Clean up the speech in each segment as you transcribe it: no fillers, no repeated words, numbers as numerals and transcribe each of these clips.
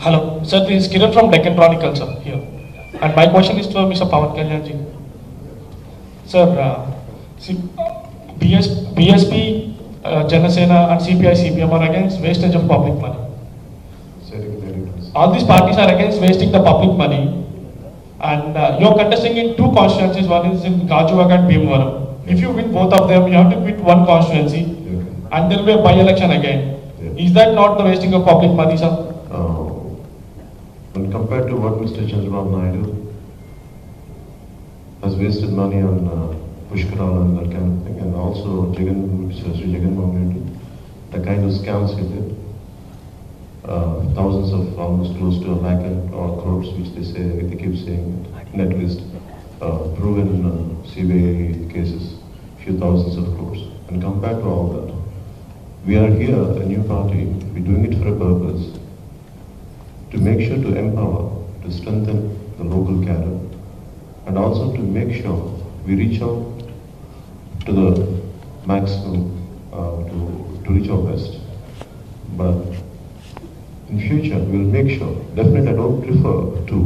Hello, sir. This is Kiran from Deccan Chronicle, sir. Here, and my question is to Mr. Pawan Kalyan ji. Sir, see, BSP, Janasena, and CPI, CPM are against wastage of public money. All these parties are against wasting the public money, and you're contesting in two constituencies. One is in Gajuwaka and Bhimavaram. If you win both of them, you have to quit one constituency, and there will be a by-election again. Is that not the wasting of public money, sir? When compared to what Mr. Chandrababu Naidu has wasted money on Pushkaral and that kind of thing, and also Sri Jagan Mohan Reddy, the kind of scams he did, thousands of, almost close to 1 lakh crores, which they keep saying, net list, proven CBI cases, few thousands of crores. And compared to all that, we are here, a new party, we're doing it for a purpose, to make sure to empower, to strengthen the local cadre, and also to make sure we reach out to the maximum, to reach our best. But in future, we'll make sure, definitely I don't prefer to,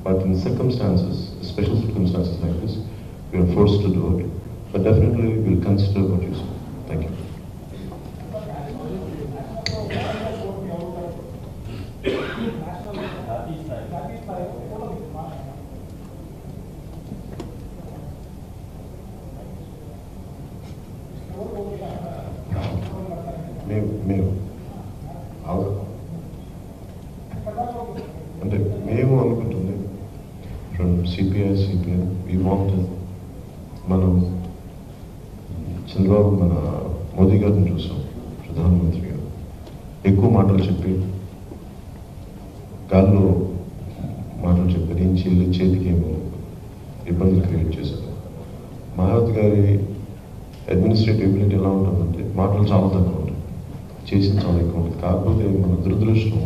but in circumstances, special circumstances like this, we are forced to do it. But definitely we'll consider what you say. Thank you. అంటే మేము అనుకుంటుంది from CPI CPM we want మనం చంద్రబాబు మన మోదీ గారిని చూసాం, ప్రధానమంత్రి గారు ఎక్కువ మాటలు చెప్పి గాల్లో మాటలు చెప్పి నేను చేతికి ఏమో ఇబ్బందులు క్రియేట్ చేశారు. మాయావతి గారి అడ్మినిస్ట్రేటివ్ ఎబిలిటీ ఎలా ఉంటుందంటే మాటలు చాలా తక్కువ ఉంటాయి, చేసింది చాలా ఎక్కువ ఉంటుంది. కాకపోతే మన దురదృష్టం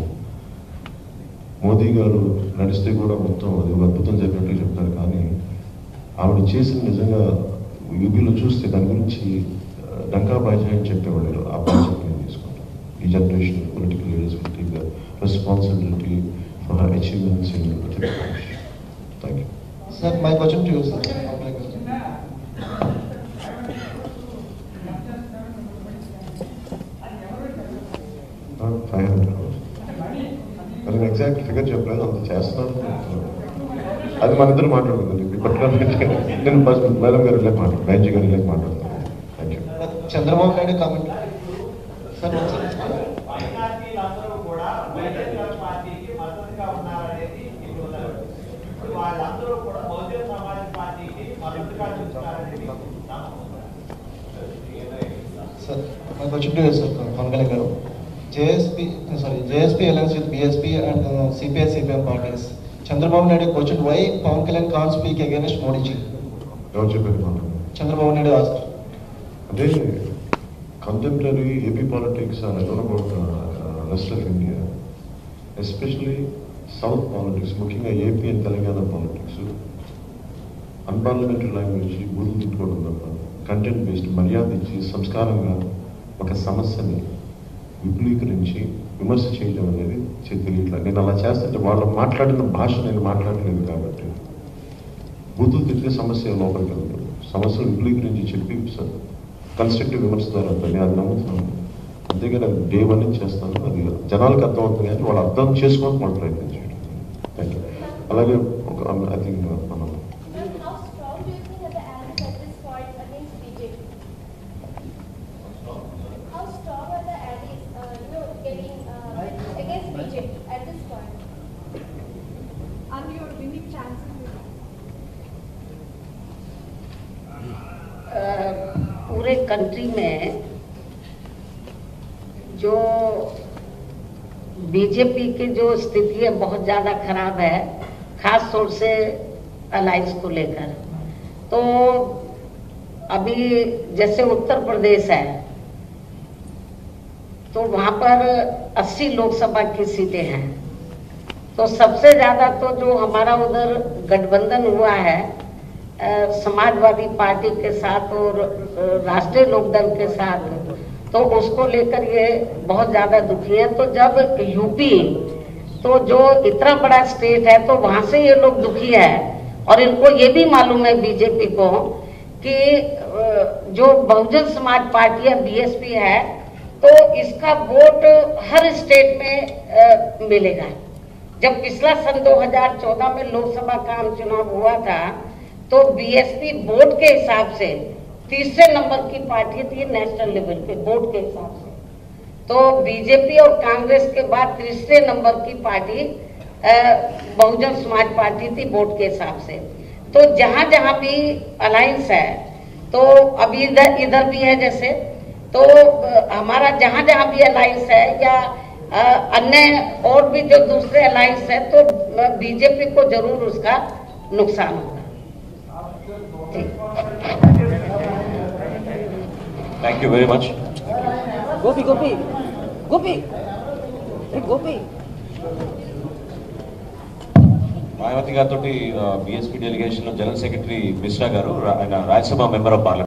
మోదీ గారు నడిస్తే కూడా మొత్తం అది ఒక అద్భుతం జరిగినట్టు చెప్తారు, కానీ ఆవిడ చేసిన నిజంగా యూపీలో చూస్తే దాని గురించి డంకా బాజీ అని చెప్పేవాళ్ళు. ఆ బాధ్యత నేను తీసుకుంటాను. ఈ generation political leaders will take the responsibility for her achievements in thank you. Sir, my question to you sir. అది ఎగ్జాక్ట్ ఫిగర్ చెప్పలేదు, అంత చేస్తున్నారు. అది మన ఇద్దరు మాట్లాడుకుందండి. ఇప్పట్లో నేను ఫస్ట్ మేడం గారు ఇలా మాట్లాడు, బెంజీ గారు ఇలా మాట్లాడుతాను. Thank you. Chandrababu Naidu comment sir. Sir, my question to you sir Pawan Kalyan గారు. JSP alliance with BSP and CPI CPM parties. Chandrababu Naidu questioned why Pawan Kalyan can't speak against Modi ji. ఎవరు చెప్పారు? Chandrababu Naidu asked. అంటే contemporary AP politics and I don't know about rest of India, especially South politics, ముఖ్యంగా AP and Telangana politics, unparliamentary language బూతులు తిట్టుకోవడం తప్ప content based మర్యాద ఇచ్చి సంస్కారంగా ఒక సమస్యని విపులీకరించి విమర్శ చేయడం అనేది తెలియట్లేదు. నేను అలా చేస్తుంటే వాళ్ళు మాట్లాడిన భాష నేను మాట్లాడలేదు కాబట్టి బూతులు తిట్టే సమస్య లోపలికి వెళ్తారు. సమస్యలు విపులీకరించి చెప్పి కన్స్ట్రక్టివ్ విమర్శ ద్వారా నేను అది నమ్ముతున్నాను. అంతేగాని అది డే 1 నుంచి చేస్తాను. అది జనాలకు అర్థమవుతుంది కానీ వాళ్ళు అర్థం చేసుకోవడానికి మనం ప్రయత్నం చేయడం. Thank you. అలాగే ఒక ఐ థింక్ మనం पूरे कंट्री में जो बीजेपी की जो स्थिति है बहुत ज़्यादा खराब है, खास तौर से अलायंस को लेकर। तो अभी जैसे उत्तर प्रदेश है तो वहाँ पर 80 लोकसभा की सीटें हैं। तो सबसे ज़्यादा तो जो हमारा उधर गठबंधन हुआ है समाजवादी पार्टी के साथ और राष्ट्रीय लोकदल के साथ, तो उसको लेकर ये बहुत ज़्यादा दुखी है। तो जब यूपी तो जो इतना बड़ा स्टेट है तो वहां से ये लोग दुखी है। और इनको ये भी मालूम है बीजेपी को कि जो बहुजन समाज पार्टी है बीएसपी है तो इसका वोट हर स्टेट में मिलेगा। जब पिछला सन 2014 में लोकसभा का आम चुनाव हुआ था तो बीएसपी वोट के हिसाब से तीसरे नंबर की पार्टी थी नेशनल लेवल पे वोट के हिसाब से। तो बीजेपी और कांग्रेस के बाद तीसरे नंबर की पार्टी बहुजन समाज पार्टी थी वोट के हिसाब से। तो जहां जहां भी अलायंस है तो अभी इधर भी है जैसे, तो हमारा जहां जहां भी अलायंस है या अन्य और भी जो दूसरे अलायंस है तो बीजेपी को जरूर उसका नुकसान होगा। Thank you very much. Gopi, Gopi, Gopi, hey, Gopi. Mayawati గారితో BSP delegation general secretary Mishra గారు, ఆయన రాజ్యసభ మెంబర్ ఆఫ్ పార్లమెంట్.